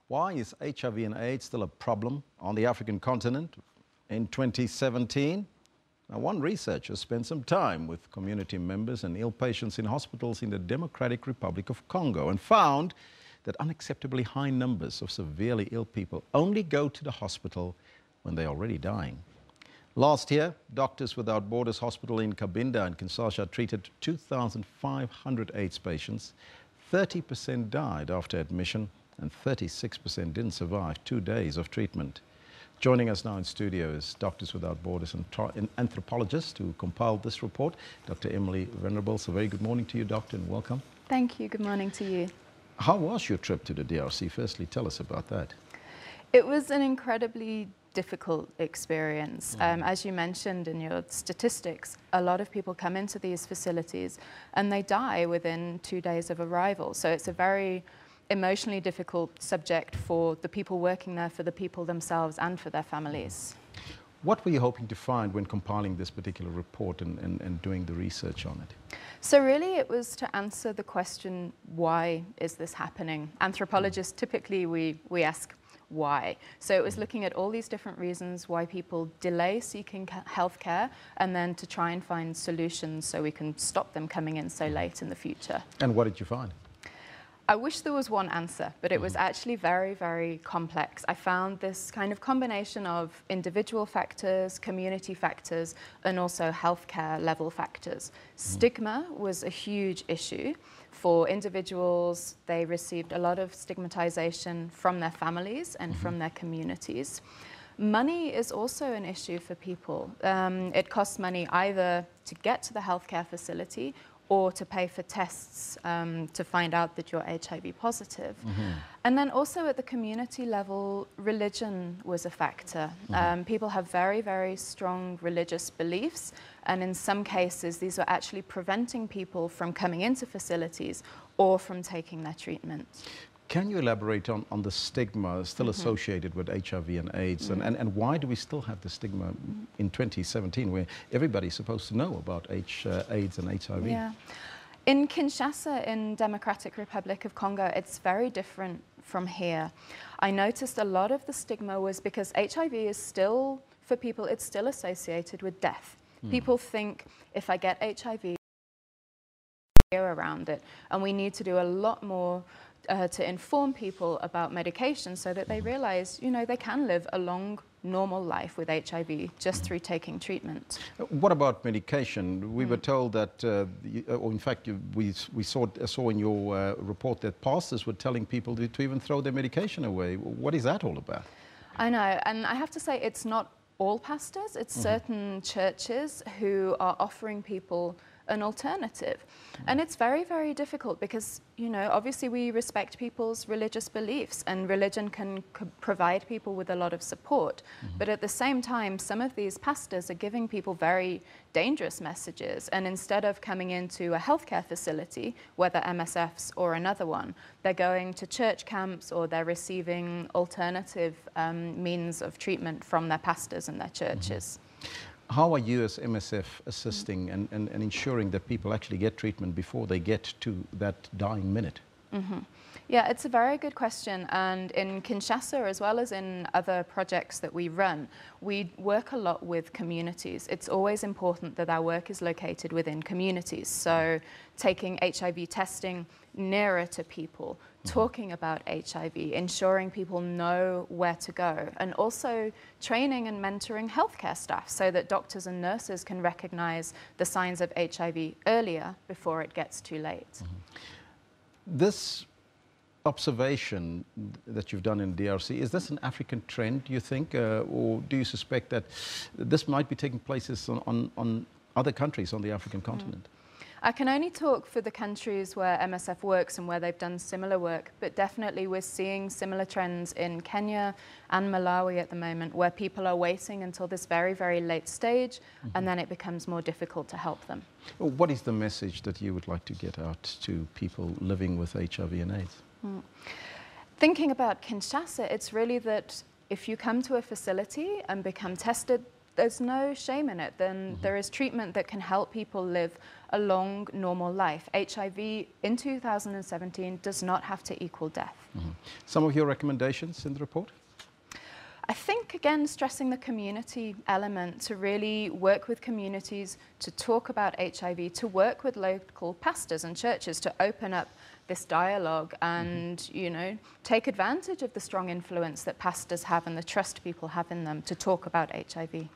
Why is HIV and AIDS still a problem on the African continent in 2017? Now, one researcher spent some time with community members and ill patients in hospitals in the Democratic Republic of Congo and found that unacceptably high numbers of severely ill people only go to the hospital when they're already dying. Last year, Doctors Without Borders Hospital in Cabinda and Kinshasa treated 2,500 AIDS patients. 30% died after admission and 36% didn't survive 2 days of treatment. Joining us now in studio is Doctors Without Borders and anthropologist who compiled this report, Dr. Emily Venerables. A very good morning to you, Doctor, and welcome. Thank you. Good morning to you. How was your trip to the DRC? Firstly, tell us about that. It was an incredibly difficult experience. As you mentioned in your statistics, a lot of people come into these facilities and they die within 2 days of arrival. So it's a very emotionally difficult subject for the people working there, for the people themselves and for their families. What were you hoping to find when compiling this particular report and doing the research on it? So really it was to answer the question, why is this happening? Anthropologists, typically we ask why. So it was looking at all these different reasons why people delay seeking healthcare and then to try and find solutions so we can stop them coming in so late in the future. And what did you find? I wish there was one answer, but it was actually very, very complex. I found this kind of combination of individual factors, community factors, and also healthcare level factors. Stigma was a huge issue for individuals. They received a lot of stigmatization from their families and from their communities. Money is also an issue for people. It costs money either to get to the healthcare facility or to pay for tests to find out that you're HIV positive. And then also at the community level, religion was a factor. People have very, very strong religious beliefs, and in some cases, these were actually preventing people from coming into facilities or from taking their treatment. Can you elaborate on the stigma still associated with HIV and AIDS, and why do we still have the stigma in 2017 where everybody's supposed to know about AIDS and HIV? Yeah. In Kinshasa, in Democratic Republic of Congo, it's very different from here. I noticed a lot of the stigma was because HIV is still, for people, it's still associated with death. People think if I get HIV, around it, and we need to do a lot more to inform people about medication so that they realize, you know, they can live a long, normal life with HIV just through taking treatment. What about medication? We were told that, or in fact, we saw in your report that pastors were telling people to even throw their medication away. What is that all about? I know, and I have to say it's not all pastors, it's certain churches who are offering people an alternative. And it's very, very difficult because, you know, obviously we respect people's religious beliefs and religion can provide people with a lot of support. But at the same time, some of these pastors are giving people very dangerous messages, and instead of coming into a healthcare facility, whether MSF's or another one, they're going to church camps or they're receiving alternative means of treatment from their pastors and their churches. How are you as MSF assisting and ensuring that people actually get treatment before they get to that dying minute? Yeah, it's a very good question. And in Kinshasa, as well as in other projects that we run, we work a lot with communities. It's always important that our work is located within communities. So taking HIV testing nearer to people, talking about HIV, ensuring people know where to go, and also training and mentoring healthcare staff so that doctors and nurses can recognize the signs of HIV earlier before it gets too late. This observation that you've done in DRC, is this an African trend, do you think, or do you suspect that this might be taking place on other countries on the African continent? I can only talk for the countries where MSF works and where they've done similar work, but definitely we're seeing similar trends in Kenya and Malawi at the moment, where people are waiting until this very, very late stage, and then it becomes more difficult to help them. What is the message that you would like to get out to people living with HIV and AIDS? Thinking about Kinshasa, it's really that if you come to a facility and become tested, there's no shame in it. Then there is treatment that can help people live a long, normal life. HIV in 2017 does not have to equal death. Some of your recommendations in the report? I think, again, stressing the community element, to really work with communities, to talk about HIV, to work with local pastors and churches to open up this dialogue and, you know, take advantage of the strong influence that pastors have and the trust people have in them to talk about HIV.